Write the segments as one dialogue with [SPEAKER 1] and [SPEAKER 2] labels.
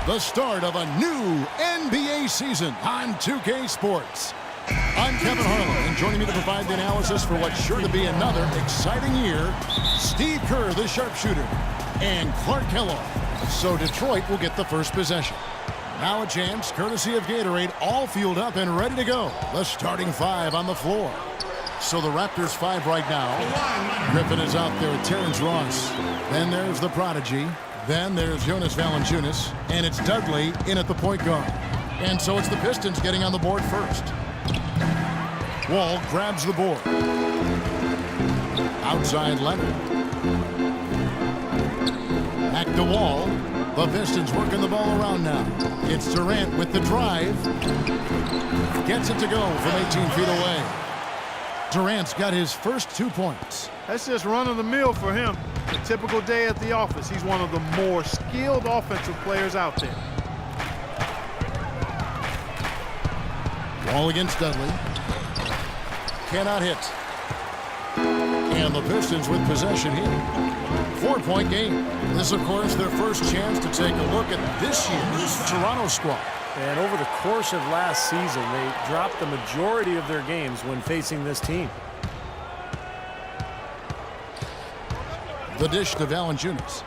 [SPEAKER 1] the start of a new NBA season on 2K Sports. I'm Kevin Harlan, and joining me to provide the analysis for what's sure to be another exciting year, Steve Kerr, the sharpshooter, and Clark Kellogg. So Detroit will get the first possession. Now a chance, courtesy of Gatorade, all fueled up and ready to go. The starting five on the floor. So the Raptors five right now. Griffin is out there with Terrence Ross. Then there's the prodigy. Then there's Jonas Valanciunas. And it's Dudley in at the point guard. And so it's the Pistons getting on the board first. Wall grabs the board. Outside Leonard. Back to Wall. The Pistons working the ball around now. It's Durant with the drive. Gets it to go from 18 feet away. Durant's got his first 2 points.
[SPEAKER 2] That's just run-of-the-mill for him. A typical day at the office. He's one of the more skilled offensive players out there.
[SPEAKER 1] Wall against Dudley. Cannot hit. And the Pistons with possession here. 4-point game. This, of course, their first chance to take a look at this year's Toronto squad.
[SPEAKER 3] And over the course of last season, they dropped the majority of their games when facing this team.
[SPEAKER 1] The dish to Valanciunas.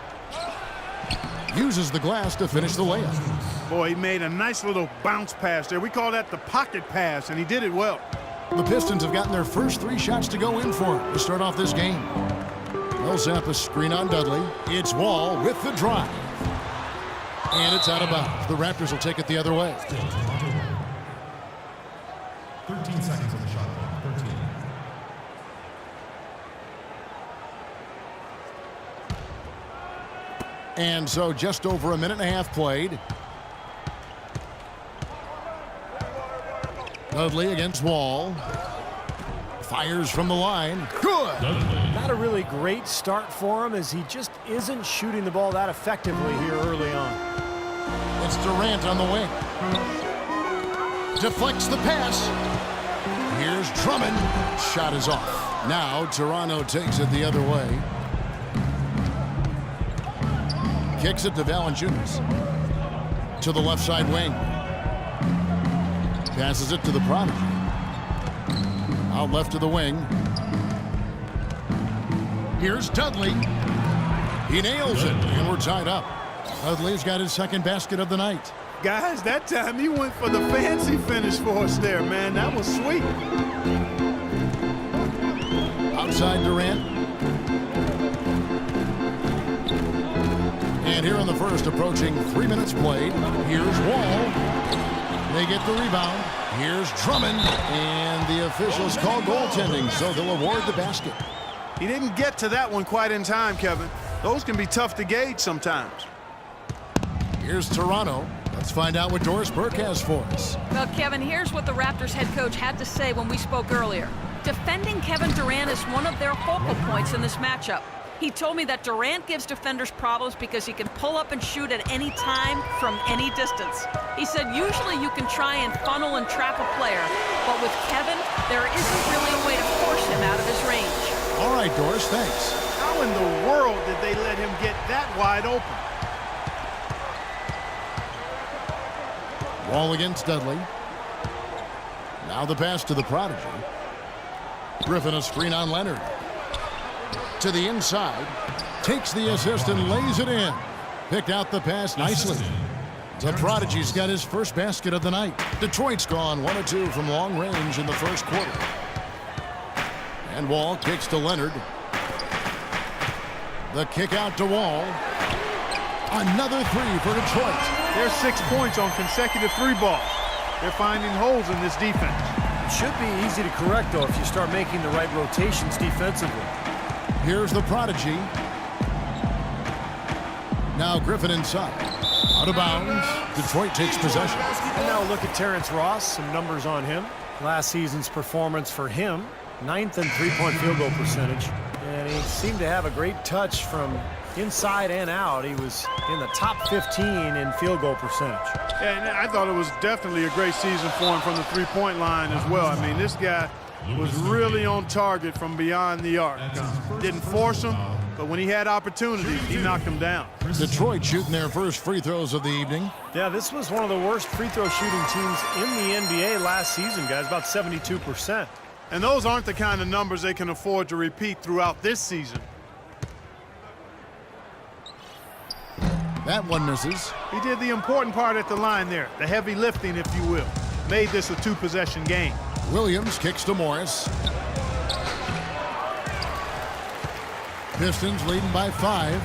[SPEAKER 1] Uses the glass to finish the layup.
[SPEAKER 2] Boy, he made a nice little bounce pass there. We call that the pocket pass, and he did it well.
[SPEAKER 1] The Pistons have gotten their first 3 shots to go in for him to start off this game. Millsap a screen on Dudley. It's Wall with the drive. And it's out of bounds. The Raptors will take it the other way.
[SPEAKER 4] 13 seconds on the shot clock. 13.
[SPEAKER 1] And so just over a minute and a half played. Dudley against Wall. Fires from the line. Good.
[SPEAKER 3] Not a really great start for him as he just isn't shooting the ball that effectively here early on.
[SPEAKER 1] It's Durant on the wing. Deflects the pass. Here's Drummond. Shot is off. Now Toronto takes it the other way. Kicks it to Valanciunas. To the left side wing. Passes it to the prodigy. Out left to the wing. Here's Dudley. He nails it, and we're tied up. Dudley's got his second basket of the night.
[SPEAKER 2] Guys, that time he went for the fancy finish for us there, man. That was sweet.
[SPEAKER 1] Outside Durant. And here in the first, approaching 3 minutes played. Here's Wall. They get the rebound. Here's Drummond. And the officials call goaltending, so they'll award the basket.
[SPEAKER 2] He didn't get to that one quite in time, Kevin. Those can be tough to gauge sometimes.
[SPEAKER 1] Here's Toronto. Let's find out what Doris Burke has for us.
[SPEAKER 5] Well, Kevin, here's what the Raptors head coach had to say when we spoke earlier. Defending Kevin Durant is one of their focal points in this matchup. He told me that Durant gives defenders problems because he can pull up and shoot at any time from any distance. He said usually you can try and funnel and trap a player, but with Kevin, there isn't really a way to force him out of his range.
[SPEAKER 1] All right, Doris, thanks.
[SPEAKER 2] How in the world did they let him get that wide open?
[SPEAKER 1] Wall against Dudley. Now the pass to the prodigy. Griffin a screen on Leonard. To the inside. Takes the assist and lays it in. Picked out the pass nicely. The prodigy's got his first basket of the night. Detroit's gone 1 of 2 from long range in the first quarter. And Wall kicks to Leonard. The kick out to Wall. Another 3 for Detroit.
[SPEAKER 2] There's 6 points on consecutive 3 balls. They're finding holes in this defense.
[SPEAKER 3] It should be easy to correct, though, if you start making the right rotations defensively.
[SPEAKER 1] Here's the prodigy. Now Griffin inside. Out of bounds. Detroit takes possession.
[SPEAKER 3] And now look at Terrence Ross. Some numbers on him. Last season's performance for him. 9th in three-point field goal percentage. And he seemed to have a great touch from inside and out. He was in the top 15 in field goal percentage.
[SPEAKER 2] And I thought it was definitely a great season for him from the three-point line as well. I mean, this guy was really on target from beyond the arc. Didn't force him, but when he had opportunities, he knocked them down.
[SPEAKER 1] Detroit shooting their first free throws of the evening.
[SPEAKER 3] Yeah, this was one of the worst free throw shooting teams in the NBA last season, guys, about 72%.
[SPEAKER 2] And those aren't the kind of numbers they can afford to repeat throughout this season.
[SPEAKER 1] That one misses.
[SPEAKER 2] He did the important part at the line there, the heavy lifting, if you will. Made this a two-possession game.
[SPEAKER 1] Williams kicks to Morris. Pistons leading by 5.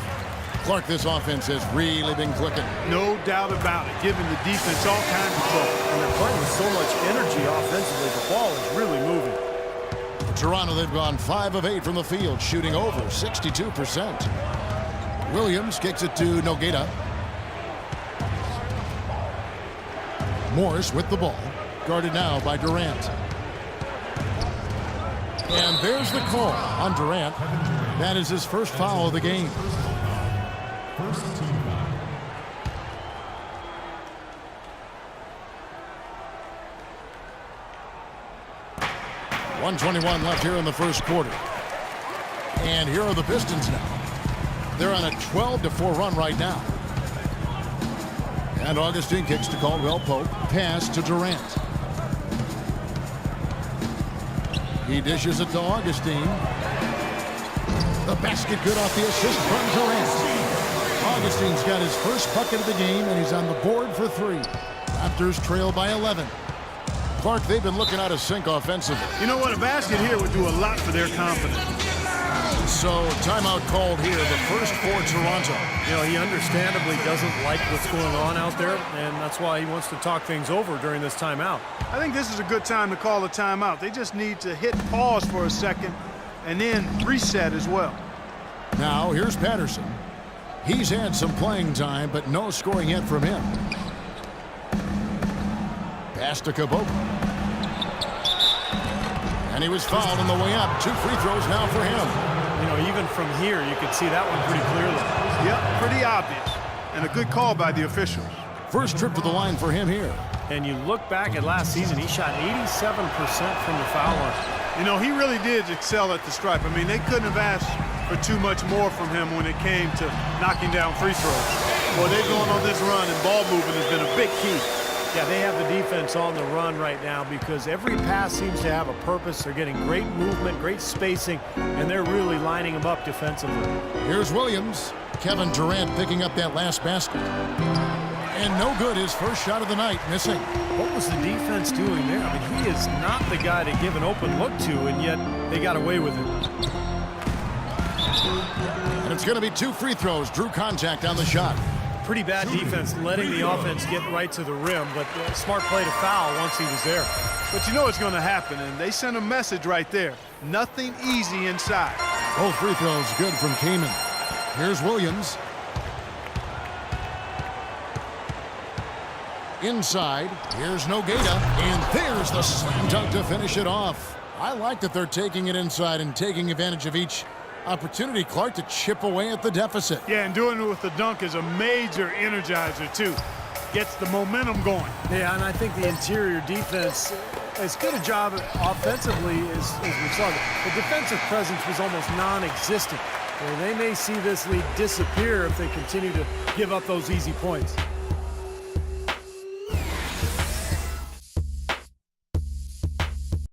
[SPEAKER 1] Clark, this offense has really been clicking.
[SPEAKER 2] No doubt about it, giving the defense all kinds of trouble.
[SPEAKER 3] And they're playing with so much energy offensively. The ball is really moving.
[SPEAKER 1] Toronto, they've gone 5 of 8 from the field, shooting over 62%. Williams kicks it to Nogueira. Morris with the ball, guarded now by Durant. And there's the call on Durant. That is his first foul of the game.
[SPEAKER 4] First team foul.
[SPEAKER 1] 1:21 left here in the first quarter. And here are the Pistons now. They're on a 12-4 run right now. And Augustine kicks to Caldwell Pope. Pass to Durant. He dishes it to Augustine. The basket good off the assist from Durant. Augustine's got his first bucket of the game, and he's on the board for 3. Raptors trail by 11. Clark, they've been looking out of sync offensively.
[SPEAKER 2] You know what? A basket here would do a lot for their confidence.
[SPEAKER 1] So, timeout called here, the first for Toronto.
[SPEAKER 3] You know, he understandably doesn't like what's going on out there, and that's why he wants to talk things over during this timeout.
[SPEAKER 2] I think this is a good time to call a timeout. They just need to hit pause for a second and then reset as well.
[SPEAKER 1] Now, here's Patterson. He's had some playing time, but no scoring yet from him. Pass to Caboclo. And he was fouled on the way up. 2 free throws now for him.
[SPEAKER 3] You know, even from here, you could see that one pretty clearly.
[SPEAKER 2] Yep, pretty obvious. And a good call by the officials.
[SPEAKER 1] First trip to the line for him here.
[SPEAKER 3] And you look back at last season, he shot 87% from the foul line.
[SPEAKER 2] You know, he really did excel at the stripe. I mean, they couldn't have asked for too much more from him when it came to knocking down free throws. Well, they're going on this run, and ball movement has been a big key.
[SPEAKER 3] Yeah, they have the defense on the run right now because every pass seems to have a purpose. They're getting great movement, great spacing, and they're really lining them up defensively.
[SPEAKER 1] Here's Williams. Kevin Durant picking up that last basket. And no good, his first shot of the night, missing.
[SPEAKER 3] What was the defense doing there? I mean, he is not the guy to give an open look to, and yet they got away with it.
[SPEAKER 1] And it's going to be 2 free throws. Drew contact on the shot.
[SPEAKER 3] Pretty bad defense letting the offense get right to the rim, but smart play to foul once he was there.
[SPEAKER 2] But you know it's going to happen, and they sent a message right there. Nothing easy inside.
[SPEAKER 1] Both free throws good from Kaman. Here's Williams. Inside, here's Nogueira, and there's the slam dunk to finish it off. I like that they're taking it inside and taking advantage of each opportunity, Clark, to chip away at the deficit.
[SPEAKER 2] Yeah, and doing it with the dunk is a major energizer, too. Gets the momentum going.
[SPEAKER 3] Yeah, and I think the interior defense, as good a job offensively as we saw, the defensive presence was almost non-existent. Well, they may see this lead disappear if they continue to give up those easy points.